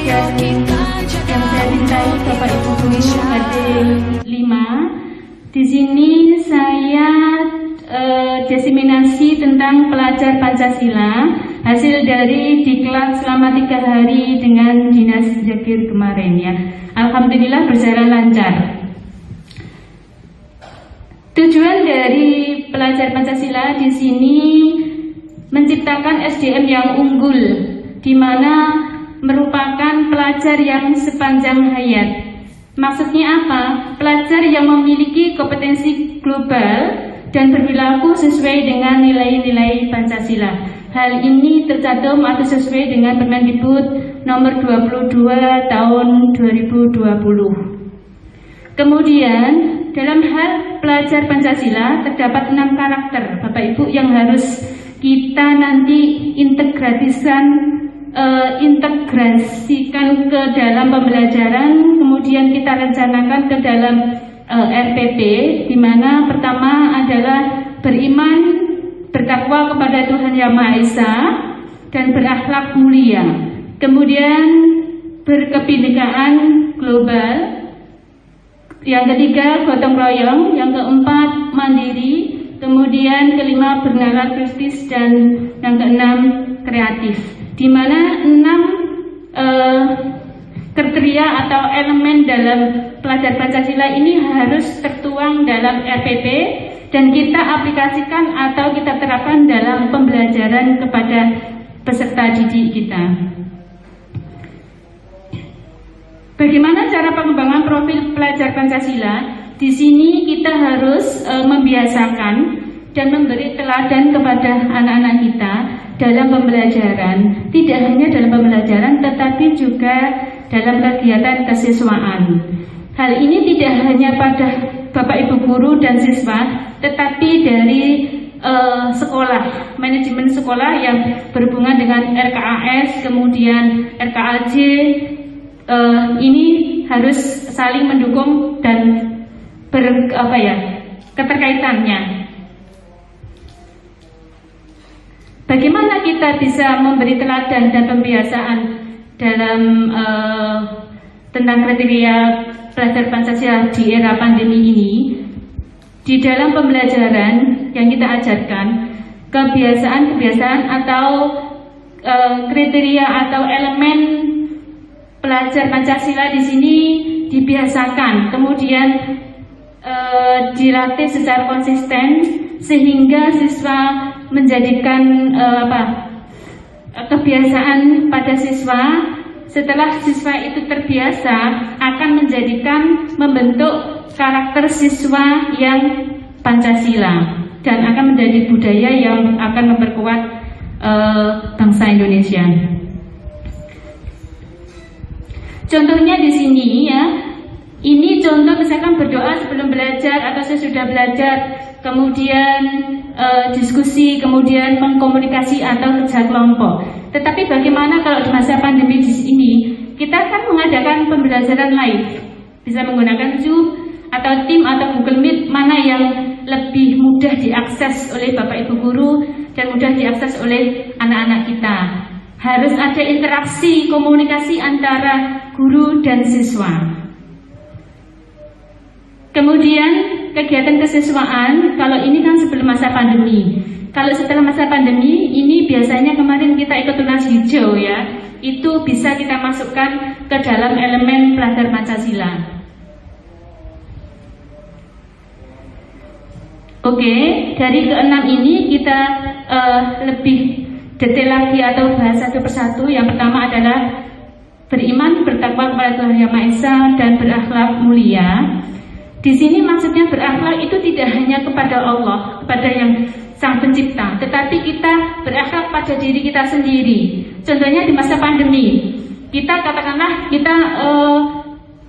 dan yang saya cintai Bapak Ibu Guru HD5. Di sini saya diseminasi tentang pelajar Pancasila hasil dari diklat selama 3 hari dengan Dinas Jakir kemarin ya. Alhamdulillah berjalan lancar. Tujuan dari pelajar Pancasila di sini menciptakan SDM yang unggul, di mana merupakan pelajar yang sepanjang hayat. Maksudnya apa? Pelajar yang memiliki kompetensi global dan berperilaku sesuai dengan nilai-nilai Pancasila. Hal ini tercantum atau sesuai dengan Permendikbud nomor 22 tahun 2020. Kemudian dalam hal pelajar Pancasila terdapat 6 karakter Bapak Ibu yang harus kita nanti integrasikan ke dalam pembelajaran, kemudian kita rencanakan ke dalam RPP, di mana pertama adalah beriman, bertakwa kepada Tuhan Yang Maha Esa, dan berakhlak mulia. Kemudian berkebinekaan global. Yang ketiga gotong royong, yang keempat mandiri, kemudian kelima bernalar kritis, dan yang keenam kreatif. Di mana 6 kriteria atau elemen dalam pelajar Pancasila ini harus tertuang dalam RPP dan kita aplikasikan atau kita terapkan dalam pembelajaran kepada peserta didik kita. Bagaimana cara pengembangan profil pelajar Pancasila? Di sini kita harus membiasakan dan memberi teladan kepada anak-anak kita dalam pembelajaran. Tidak hanya dalam pembelajaran, tetapi juga dalam kegiatan kesiswaan. Hal ini tidak hanya pada Bapak Ibu guru dan siswa, tetapi dari sekolah, manajemen sekolah yang berhubungan dengan RKAS, kemudian RKAJ, ini harus saling mendukung dan keterkaitannya. Bagaimana kita bisa memberi teladan dan pembiasaan dalam tentang kriteria pelajar Pancasila di era pandemi ini? Di dalam pembelajaran yang kita ajarkan, kebiasaan-kebiasaan atau kriteria atau elemen pelajar Pancasila di sini dibiasakan, kemudian dilatih secara konsisten sehingga siswa menjadikan kebiasaan pada siswa. Setelah siswa itu terbiasa, akan membentuk karakter siswa yang Pancasila dan akan menjadi budaya yang akan memperkuat bangsa Indonesia. Contohnya di sini ya, ini contoh misalkan berdoa sebelum belajar atau sesudah belajar, kemudian diskusi, kemudian mengkomunikasi atau kerja kelompok. Tetapi bagaimana kalau di masa pandemi di sini, kita kan mengadakan pembelajaran live, bisa menggunakan Zoom atau Team atau Google Meet, mana yang lebih mudah diakses oleh Bapak Ibu guru dan mudah diakses oleh anak-anak kita. Harus ada interaksi, komunikasi antara guru dan siswa. Kemudian kegiatan kesiswaan, kalau ini kan sebelum masa pandemi. Kalau setelah masa pandemi, ini biasanya kemarin kita ikut tunas hijau ya. Itu bisa kita masukkan ke dalam elemen pelajar Pancasila. Oke, dari ke-6 ini kita lebih detail lagi atau bahas satu persatu. Yang pertama adalah beriman, bertakwa kepada Tuhan Yang Maha Esa, dan berakhlak mulia. Di sini maksudnya berakhlak itu tidak hanya kepada Allah, kepada yang Sang Pencipta, tetapi kita berakhlak pada diri kita sendiri. Contohnya di masa pandemi, kita katakanlah kita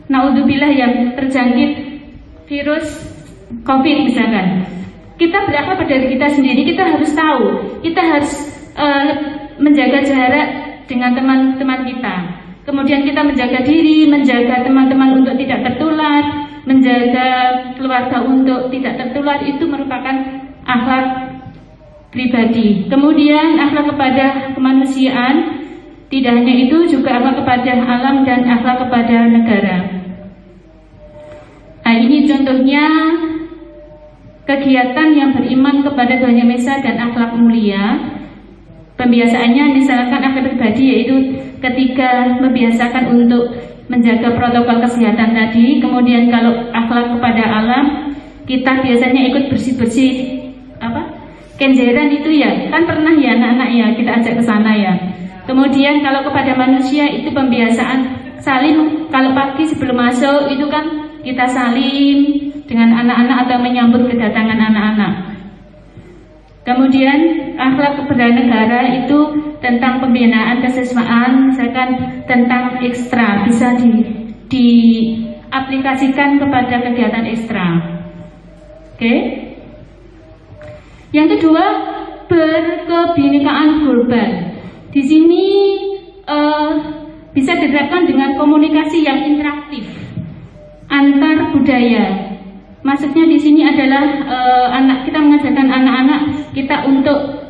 naudzubillah yang terjangkit virus COVID misalkan. Kita berakhlak pada diri kita sendiri, kita harus tahu, kita harus menjaga jarak dengan teman-teman kita. Kemudian kita menjaga diri, menjaga teman-teman untuk tidak tertular, menjaga keluarga untuk tidak tertular, itu merupakan akhlak pribadi. Kemudian akhlak kepada kemanusiaan, Tidak hanya itu, juga akhlak kepada alam dan akhlak kepada negara. Nah, ini contohnya kegiatan yang beriman kepada Tuhan Yang Maha Esa dan akhlak mulia. Pembiasaannya misalkan akhlak pribadi, yaitu ketika membiasakan untuk menjaga protokol kesehatan tadi. Kemudian kalau akhlak kepada alam, kita biasanya ikut bersih-bersih kenjeran itu ya, kan pernah ya anak-anak ya kita ajak ke sana ya. Kemudian kalau kepada manusia itu pembiasaan salim, kalau pagi sebelum masuk itu kan kita salim dengan anak-anak atau menyambut kedatangan anak-anak. Kemudian akhlak kepada negara itu tentang pembinaan kesiswaan, misalkan tentang ekstra, bisa diaplikasikan kepada kegiatan ekstra. Oke. Yang kedua, berkebinekaan global. Di sini bisa diterapkan dengan komunikasi yang interaktif antar budaya. Maksudnya di sini adalah kita mengajarkan anak-anak kita untuk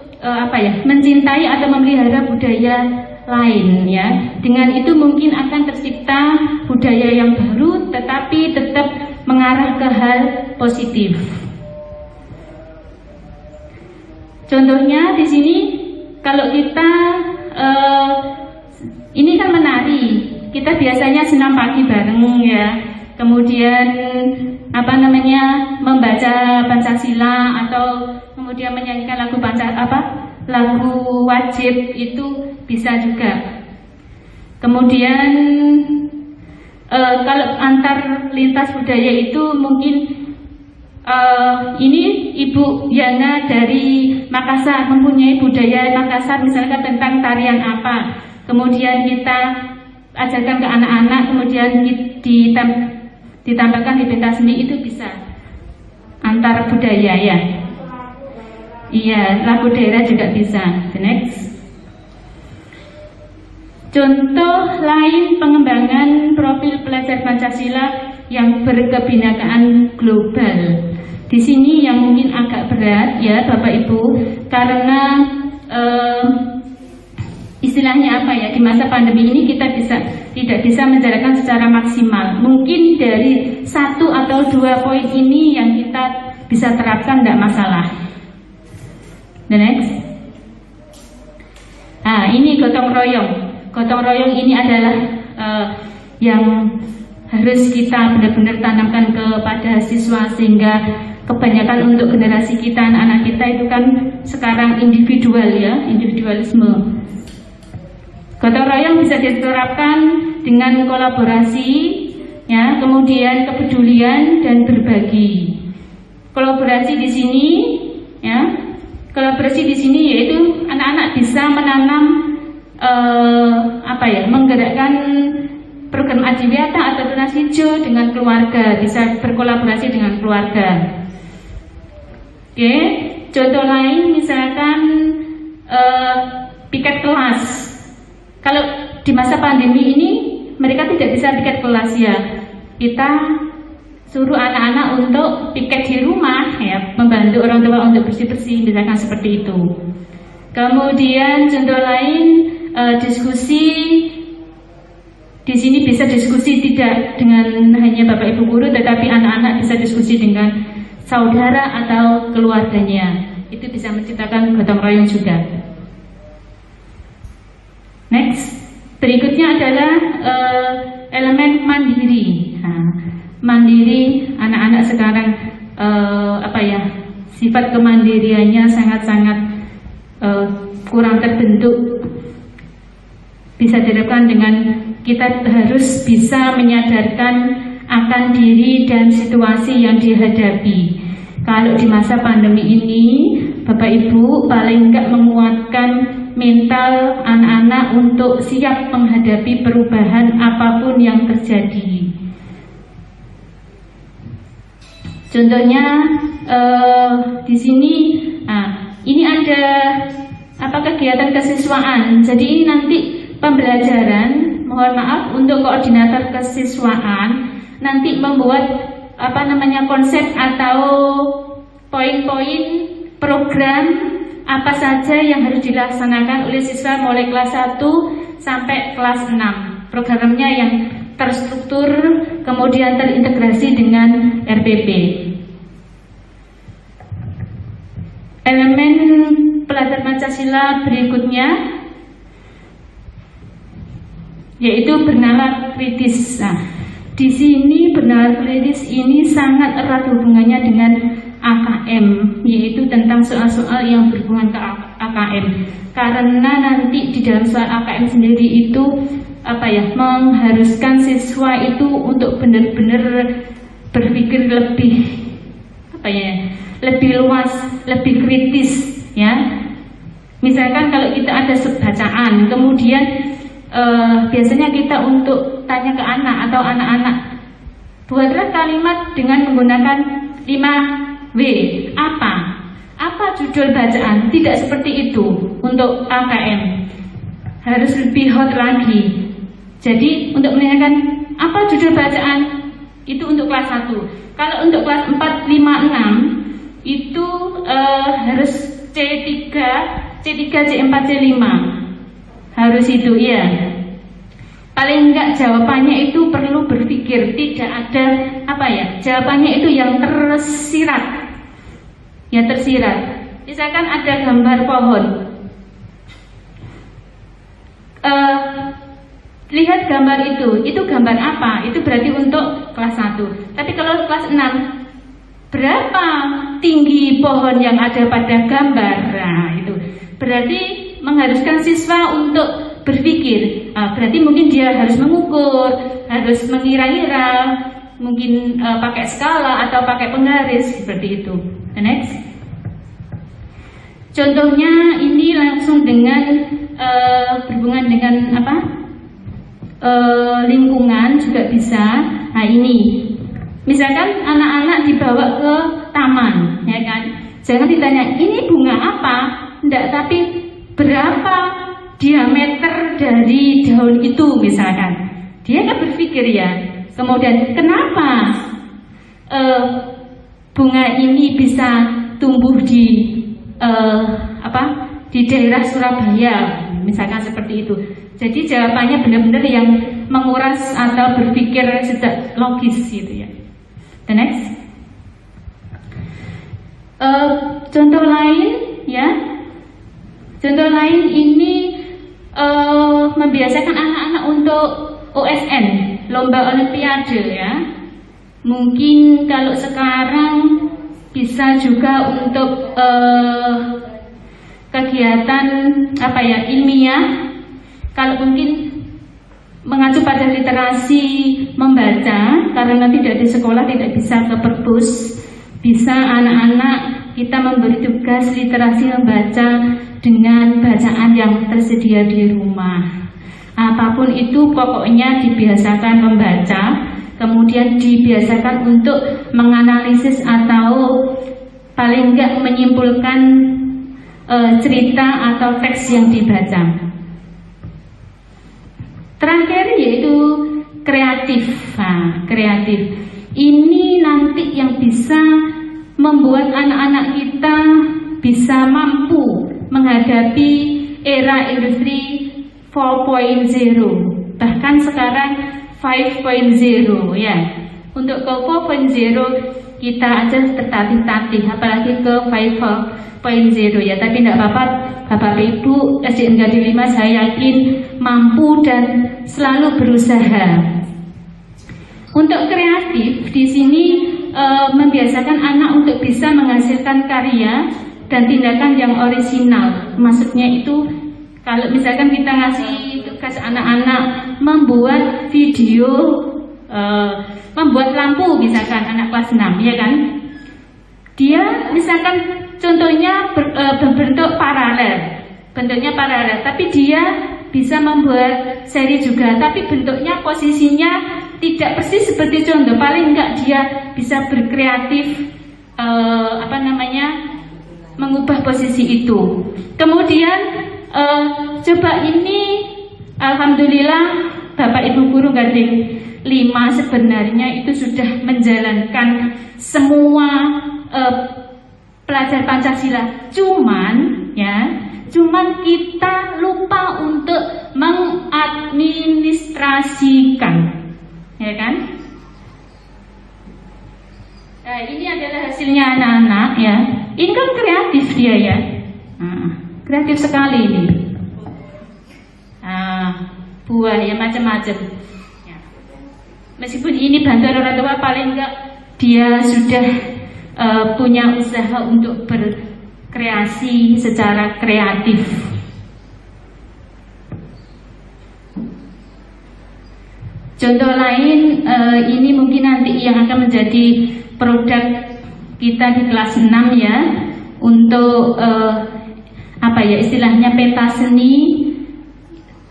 mencintai atau memelihara budaya lain ya. Dengan itu mungkin akan tercipta budaya yang baru, tetapi tetap mengarah ke hal positif. Contohnya di sini kalau kita ini kan menari, kita biasanya senam pagi bareng ya. Kemudian membaca Pancasila atau kemudian menyanyikan lagu wajib itu bisa juga. Kemudian kalau antar lintas budaya itu mungkin ini Ibu Yana dari Makassar mempunyai budaya Makassar, misalkan tentang tarian apa, kemudian kita ajarkan ke anak-anak, kemudian ditambahkan di pentas seni, itu bisa antar budaya ya. Iya, lagu daerah juga bisa. The next. Contoh lain pengembangan profil pelajar Pancasila yang berkebinekaan global. Di sini yang mungkin agak berat ya Bapak Ibu, karena istilahnya di masa pandemi ini kita tidak bisa menjalankan secara maksimal. Mungkin dari 1 atau 2 poin ini yang kita bisa terapkan, tidak masalah. The next. Ini gotong royong. Gotong royong ini adalah yang harus kita benar-benar tanamkan kepada siswa, sehingga kebanyakan untuk generasi kita, anak-anak kita itu kan sekarang individual ya, individualisme. Gotong royong bisa diterapkan dengan kolaborasi ya, kemudian kepedulian dan berbagi. Kolaborasi di sini ya, kolaborasi di sini yaitu anak-anak bisa menanam menggerakkan program Adiwiyata atau tunas hijau dengan keluarga, bisa berkolaborasi dengan keluarga. Oke, contoh lain misalkan piket kelas. Kalau di masa pandemi ini mereka tidak bisa piket kelas ya, kita suruh anak-anak untuk piket di rumah ya, membantu orang tua untuk bersih-bersih, misalkan seperti itu. Kemudian contoh lain diskusi. Di sini bisa diskusi tidak dengan hanya Bapak Ibu guru, tetapi anak-anak bisa diskusi dengan saudara atau keluarganya. Itu bisa menciptakan gotong royong juga. Next, berikutnya adalah elemen mandiri. Mandiri, anak-anak sekarang sifat kemandiriannya sangat-sangat kurang terbentuk. Bisa diterapkan dengan kita harus bisa menyadarkan akan diri dan situasi yang dihadapi. Kalau di masa pandemi ini, Bapak Ibu paling enggak menguatkan mental anak-anak untuk siap menghadapi perubahan apapun yang terjadi. Contohnya di sini, ini ada kegiatan kesiswaan. Jadi ini nanti pembelajaran, mohon maaf untuk koordinator kesiswaan nanti membuat konsep atau poin-poin program apa saja yang harus dilaksanakan oleh siswa mulai kelas 1 sampai kelas 6. Programnya yang terstruktur, kemudian terintegrasi dengan RPP. Elemen pelajaran Pancasila berikutnya yaitu bernalar kritis. Nah, di sini bernalar kritis ini sangat erat hubungannya dengan AKM, yaitu tentang soal-soal yang berhubungan ke AKM. Karena nanti di dalam soal AKM sendiri itu mengharuskan siswa itu untuk benar-benar berpikir lebih luas, lebih kritis, ya. Misalkan kalau kita ada bacaan, kemudian biasanya kita untuk tanya ke anak atau anak-anak, buatlah kalimat dengan menggunakan 5W. Apa judul bacaan? Tidak seperti itu untuk AKM. Harus lebih hot lagi. Jadi untuk menanyakan apa judul bacaan itu untuk kelas 1. Kalau untuk kelas 4, 5, 6 itu harus C3, C4, C5. Harus itu, ya. Paling enggak jawabannya itu perlu berpikir, tidak ada jawabannya itu yang tersirat. Ya, tersirat. Misalkan ada gambar pohon. Lihat gambar itu gambar apa? Itu berarti untuk kelas 1. Tapi kalau kelas 6, berapa tinggi pohon yang ada pada gambar? Nah, itu berarti mengharuskan siswa untuk berpikir. Berarti mungkin dia harus mengukur, harus mengira-ngira, mungkin pakai skala atau pakai penggaris seperti itu. Next. Contohnya ini langsung dengan berhubungan dengan lingkungan juga bisa. Nah, ini misalkan anak-anak dibawa ke taman, ya kan? Jangan ditanya ini bunga apa, enggak, tapi berapa diameter dari daun itu misalkan. Dia akan berpikir, ya. Kemudian kenapa bunga ini bisa tumbuh di di daerah Surabaya, misalkan seperti itu. Jadi jawabannya benar-benar yang menguras atau berpikir sejak logis gitu, ya. The next. Contoh lain, ya. Contoh lain ini membiasakan anak-anak untuk OSN, lomba olimpiade, ya. Mungkin kalau sekarang bisa juga untuk kegiatan ilmiah. Kalau mungkin mengacu pada literasi membaca, karena tidak di sekolah tidak bisa ke perpus, bisa anak-anak kita memberi tugas literasi membaca dengan bacaan yang tersedia di rumah. Apapun itu pokoknya dibiasakan membaca, kemudian dibiasakan untuk menganalisis atau paling enggak menyimpulkan cerita atau teks yang dibaca. Terakhir yaitu kreatif. Nah, kreatif ini nanti yang bisa membuat anak-anak kita bisa mampu menghadapi era industri 4.0, bahkan sekarang 5.0, ya. Untuk ke 4.0 kita aja tertatih-tatih, apalagi ke 5.0, ya. Tapi tidak apa-apa, Bapak Ibu SD Negeri 5 saya yakin mampu dan selalu berusaha. Untuk kreatif di sini membiasakan anak untuk bisa menghasilkan karya dan tindakan yang orisinal. Maksudnya itu kalau misalkan kita ngasih tugas anak-anak membuat video, membuat lampu, misalkan anak kelas 6, ya kan? Dia misalkan contohnya berbentuk paralel, bentuknya paralel, tapi dia bisa membuat seri juga, tapi bentuknya posisinya tidak persis seperti contoh. Paling enggak dia bisa berkreatif, mengubah posisi itu. Kemudian coba ini, alhamdulillah Bapak Ibu guru Gading 5 sebenarnya itu sudah menjalankan semua pelajar Pancasila. Cuman ya. Cuman kita lupa untuk mengadministrasikan, ya kan? Nah, ini adalah hasilnya anak-anak ya. Ini kan kreatif dia ya. Kreatif sekali ini. Buah ya macam-macam. Ya. Meskipun ini bantuan orang tua, paling enggak dia sudah punya usaha untuk berkreasi secara kreatif. Contoh lain, ini mungkin nanti yang akan menjadi produk kita di kelas 6 ya, untuk apa ya istilahnya peta seni,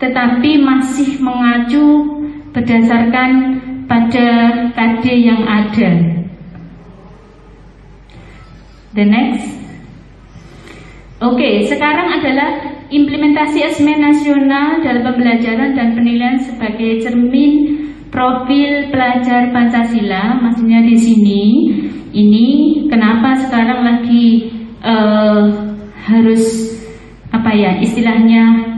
tetapi masih mengacu berdasarkan pada KD yang ada. The next. Oke, sekarang adalah implementasi asesmen nasional dalam pembelajaran dan penilaian sebagai cermin profil pelajar Pancasila. Maksudnya di sini, ini kenapa sekarang lagi harus apa ya istilahnya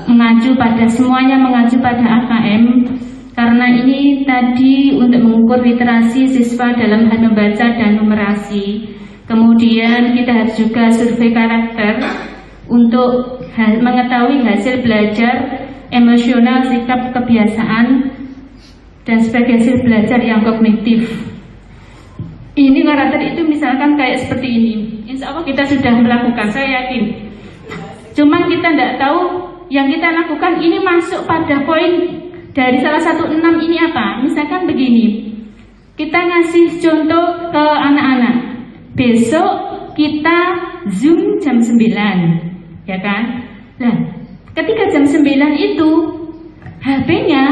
mengacu pada semuanya, mengacu pada AKM, karena ini tadi untuk mengukur literasi siswa dalam hal membaca dan numerasi. Kemudian kita harus juga survei karakter untuk mengetahui hasil belajar emosional, sikap, kebiasaan, dan sebagai hasil belajar yang kognitif. Ini karakter itu misalkan kayak seperti ini. Insya Allah kita sudah melakukan, saya yakin. Cuman kita tidak tahu yang kita lakukan ini masuk pada poin dari salah satu 6 ini apa. Misalkan begini, kita ngasih contoh ke anak-anak, besok kita Zoom jam 9, ya kan? Nah, ketika jam 9 itu HP-nya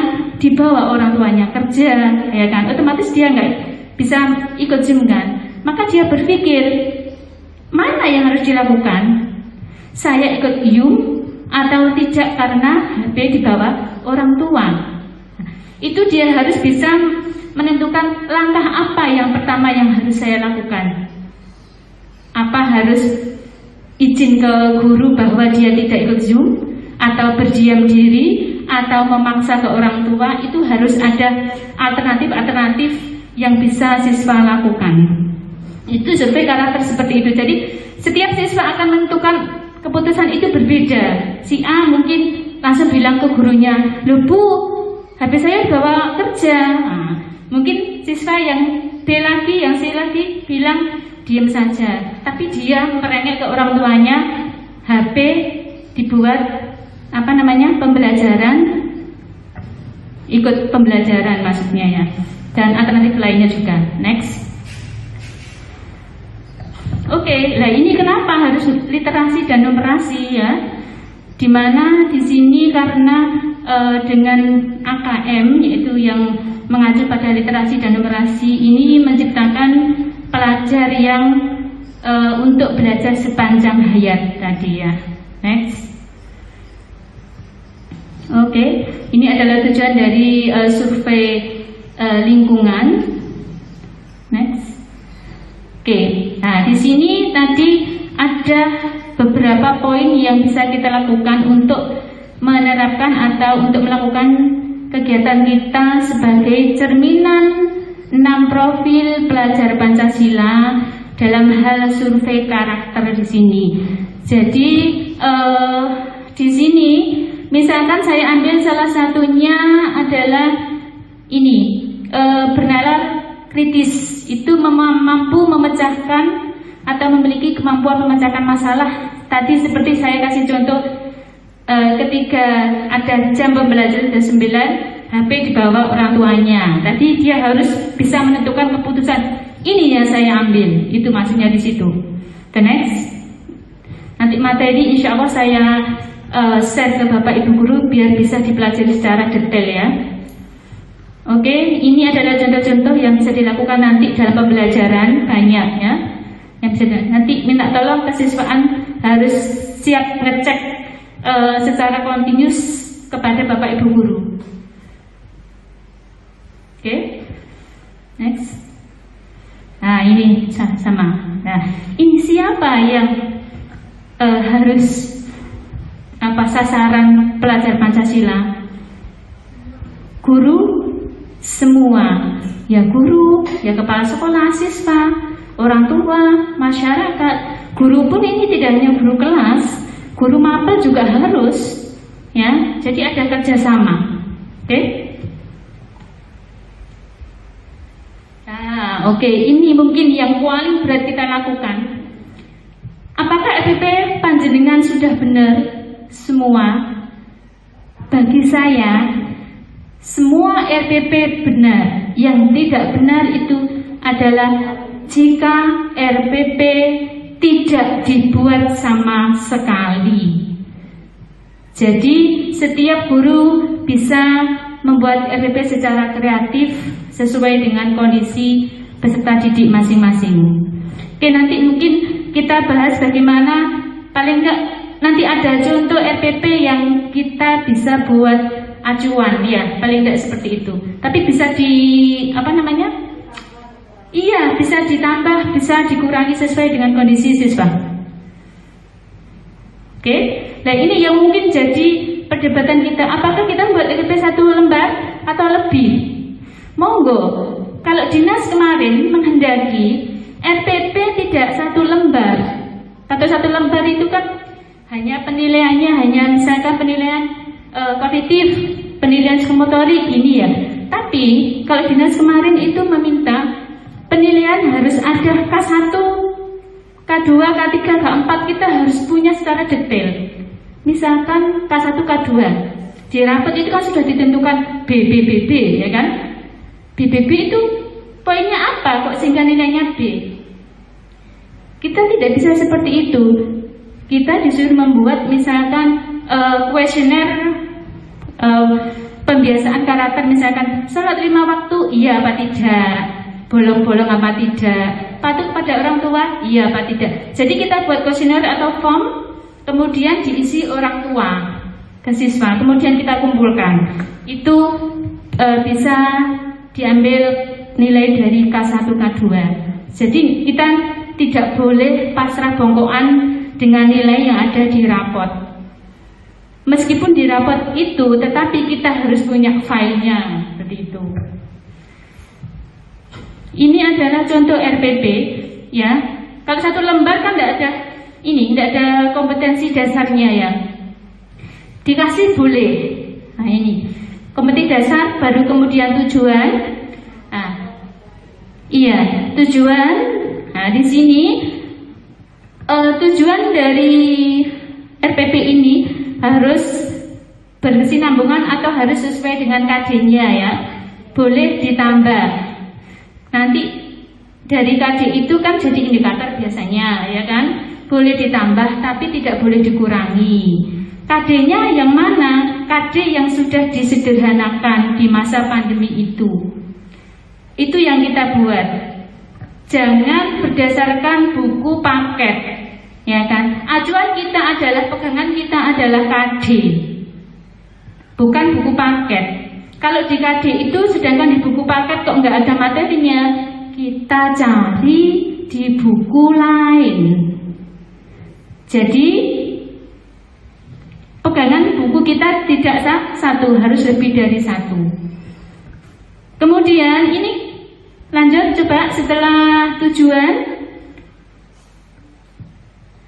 dibawa orang tuanya kerja, ya kan? Otomatis dia nggak bisa ikut Zoom kan? Maka dia berpikir, mana yang harus dilakukan? Saya ikut Zoom atau tidak karena HP dibawa orang tua? Itu dia harus bisa menentukan langkah apa yang pertama yang harus saya lakukan. Apa harus izin ke guru bahwa dia tidak ikut Zoom, atau berdiam diri, atau memaksa ke orang tua? Itu harus ada alternatif-alternatif yang bisa siswa lakukan. Itu survei karakter seperti itu. Jadi setiap siswa akan menentukan keputusan itu berbeda. Si A mungkin langsung bilang ke gurunya, "Loh Bu, HP saya bawa kerja." Mungkin siswa yang B lagi, yang C lagi bilang diam saja, tapi dia merengek ke orang tuanya, HP dibuat pembelajaran, ikut pembelajaran maksudnya ya, dan alternatif lainnya juga. Next. Oke, nah ini kenapa harus literasi dan numerasi ya? Dimana di sini karena dengan AKM, yaitu yang mengacu pada literasi dan numerasi, ini menciptakan pelajar yang untuk belajar sepanjang hayat tadi ya. Next. Oke, ini adalah tujuan dari survei lingkungan. Next. Oke, nah di sini tadi ada beberapa poin yang bisa kita lakukan untuk menerapkan atau untuk melakukan kegiatan kita sebagai cerminan 6 profil pelajar Pancasila dalam hal survei karakter di sini. Jadi di sini misalkan saya ambil salah satunya adalah ini, bernalar kritis. Itu mampu memecahkan atau memiliki kemampuan memecahkan masalah. Tadi seperti saya kasih contoh, ketika ada jam pembelajaran jam 9, HP dibawa orang tuanya. Tadi dia harus bisa menentukan keputusan, ini yang saya ambil. Itu maksudnya di situ. The next. Nanti materi insya Allah saya share ke Bapak Ibu Guru biar bisa dipelajari secara detail ya. Oke, ini adalah contoh-contoh yang bisa dilakukan nanti dalam pembelajaran, banyak ya. Yang bisa nanti minta tolong kesiswaan harus siap ngecek secara kontinus kepada Bapak Ibu Guru. Oke, next. Nah ini sama. Nah ini siapa yang harus sasaran pelajar Pancasila? Guru semua, ya guru, ya kepala sekolah, siswa, orang tua, masyarakat. Guru pun ini tidak hanya guru kelas, guru mapel juga harus, ya. Jadi ada kerjasama, oke? Nah, oke, ini mungkin yang paling berat kita lakukan. Apakah RPP panjenengan sudah benar semua? Bagi saya, semua RPP benar. Yang tidak benar itu adalah jika RPP tidak dibuat sama sekali. Jadi setiap guru bisa membuat RPP secara kreatif sesuai dengan kondisi peserta didik masing-masing. Oke, nanti mungkin kita bahas bagaimana, paling enggak nanti ada contoh RPP yang kita bisa buat acuan, ya, paling tidak seperti itu. Tapi bisa Iya, bisa ditambah, bisa dikurangi sesuai dengan kondisi siswa. Oke, nah ini yang mungkin jadi perdebatan kita. Apakah kita membuat RPP 1 lembar atau lebih? Monggo. Kalau dinas kemarin menghendaki RPP tidak 1 lembar. Atau 1 lembar itu kan hanya penilaiannya hanya misalkan penilaian kognitif, penilaian psikomotorik ini ya. Tapi kalau dinas kemarin itu meminta penilaian harus ada K1, K2, K3, K4, kita harus punya secara detail. Misalkan K1, K2 di rapot itu kan sudah ditentukan BBBB, ya kan? BBB itu poinnya apa kok sehingga nilainya B? Kita tidak bisa seperti itu. Kita disuruh membuat misalkan kuesioner pembiasaan karakter, misalkan salat 5 waktu, iya apa tidak, bolong-bolong apa tidak, patuh pada orang tua, iya apa tidak. Jadi kita buat kuesioner atau form, kemudian diisi orang tua ke siswa, kemudian kita kumpulkan. Itu bisa diambil nilai dari K1, K2. Jadi kita tidak boleh pasrah bongkoan dengan nilai yang ada di rapot. Meskipun di rapot itu, tetapi kita harus punya filenya, seperti itu. Ini adalah contoh RPP, ya. Kalau 1 lembar kan tidak ada kompetensi dasarnya ya. Dikasih boleh. Nah ini kompetensi dasar, baru kemudian tujuan. Nah, iya tujuan. Nah di sini tujuan dari RPP ini harus berkesinambungan atau harus sesuai dengan KD-nya ya. Boleh ditambah. Nanti dari KD itu kan jadi indikator biasanya ya kan. Boleh ditambah tapi tidak boleh dikurangi. KD-nya yang mana? KD yang sudah disederhanakan di masa pandemi itu. Itu yang kita buat. Jangan berdasarkan buku paket, ya kan? Acuan kita adalah, pegangan kita adalah KD, bukan buku paket. Kalau di KD itu, sedangkan di buku paket kok nggak ada materinya, kita cari di buku lain. Jadi pegangan buku kita tidak satu, harus lebih dari 1. Kemudian ini lanjut, coba setelah tujuan,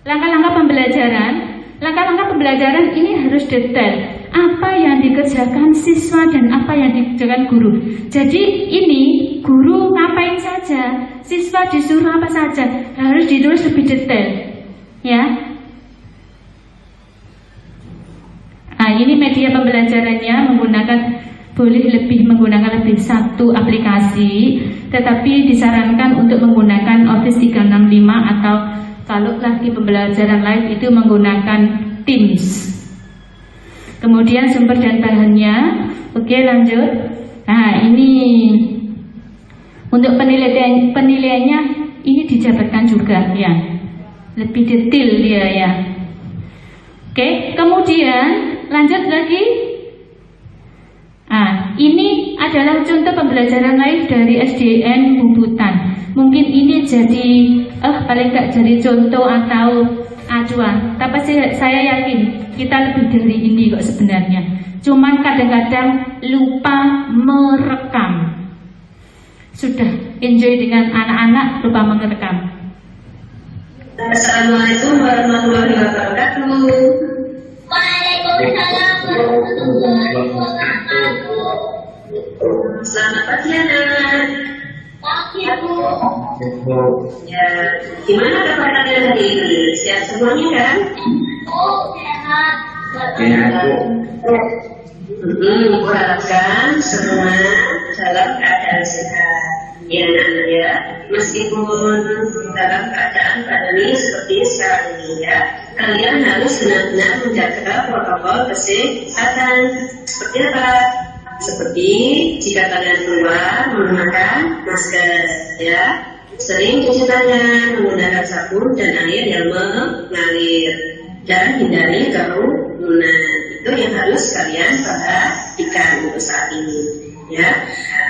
langkah-langkah pembelajaran. Langkah-langkah pembelajaran ini harus detail. Apa yang dikerjakan siswa dan apa yang dikerjakan guru. Jadi ini guru ngapain saja, siswa disuruh apa saja, harus ditulis lebih detail, ya. Nah ini media pembelajarannya boleh menggunakan lebih 1 aplikasi, tetapi disarankan untuk menggunakan Office 365 atau kalau lagi pembelajaran live itu menggunakan Teams. Kemudian sumber dan bahannya, oke lanjut. Nah ini untuk penilaiannya ini dijabarkan juga ya, lebih detail dia ya. Oke, kemudian lanjut lagi. Nah, ini adalah contoh pembelajaran live dari SDN Bubutan. Mungkin ini jadi paling nggak jadi contoh atau acuan. Tapi saya yakin kita lebih dari ini kok sebenarnya. Cuman kadang-kadang lupa merekam. Sudah enjoy dengan anak-anak, lupa merekam. Assalamualaikum warahmatullahi wabarakatuh. Waalaikumsalam warahmatullahi wabarakatuh. Selamat pagi anak. Pagi Bu. Ya, gimana kabar kalian hari ini? Sehat semuanya kan? Oh, sehat. Ibu harapkan semua dalam keadaan sehat. Ya anak-anak ya, meskipun dalam keadaan pandemi seperti sekarang ini ya, kalian harus benar-benar menjaga protokol kesehatan. Seperti apa? Seperti jika kalian keluar menggunakan masker ya, sering cuci tangan menggunakan sabun dan air yang mengalir, dan hindari kerumunan. Itu yang harus kalian perhatikan untuk saat ini ya.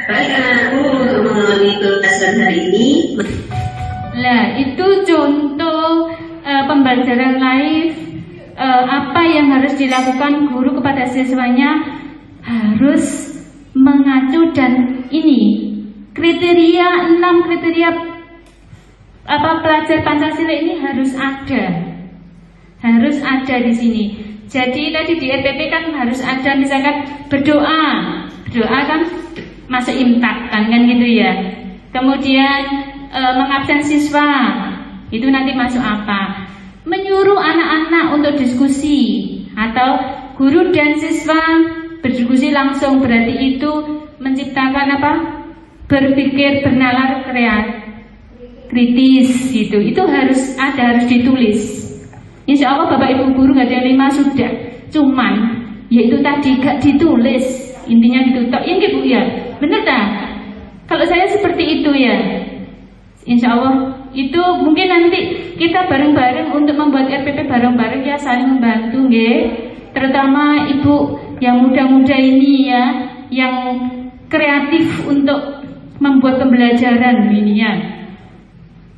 Baik anakku, untuk mengalami pelajaran hari ini. Nah, itu contoh pembelajaran live. Apa yang harus dilakukan guru kepada siswanya harus mengacu, dan ini kriteria 6 kriteria pelajar Pancasila ini harus ada di sini. Jadi tadi di RPP kan harus ada misalkan berdoa kan masuk imtak kan gitu ya. Kemudian mengabsen siswa itu nanti masuk apa? Menyuruh anak-anak untuk diskusi, atau guru dan siswa berdiskusi langsung, berarti itu menciptakan apa? Berpikir bernalar kritis gitu. Itu harus ditulis. Insya Allah Bapak Ibu guru nggak ada yang 5 sudah. Cuman yaitu tadi gak ditulis. Intinya gitu. Tok ini Bu ya. Bener tak? Kalau saya seperti itu ya. Insya Allah itu mungkin nanti kita bareng-bareng untuk membuat RPP bareng-bareng ya, saling membantu nggih. Terutama ibu yang muda-muda ini ya, yang kreatif untuk membuat pembelajaran ini ya.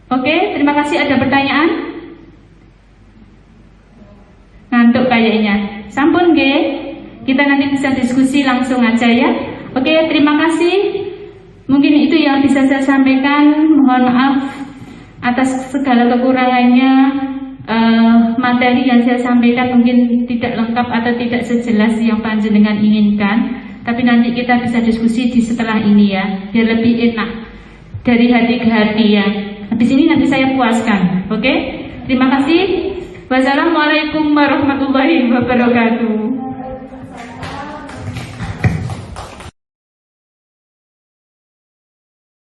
Oke, terima kasih. Ada pertanyaan? Ngantuk kayaknya. Sampun nggih. Kita nanti bisa diskusi langsung aja ya. Oke, terima kasih. Mungkin itu yang bisa saya sampaikan. Mohon maaf atas segala kekurangannya. Materi yang saya sampaikan mungkin tidak lengkap atau tidak sejelas yang panjenengan inginkan. Tapi nanti kita bisa diskusi di setelah ini ya, biar lebih enak dari hati ke hati ya. Habis ini nanti saya puaskan. Oke? Terima kasih. Wassalamualaikum warahmatullahi wabarakatuh.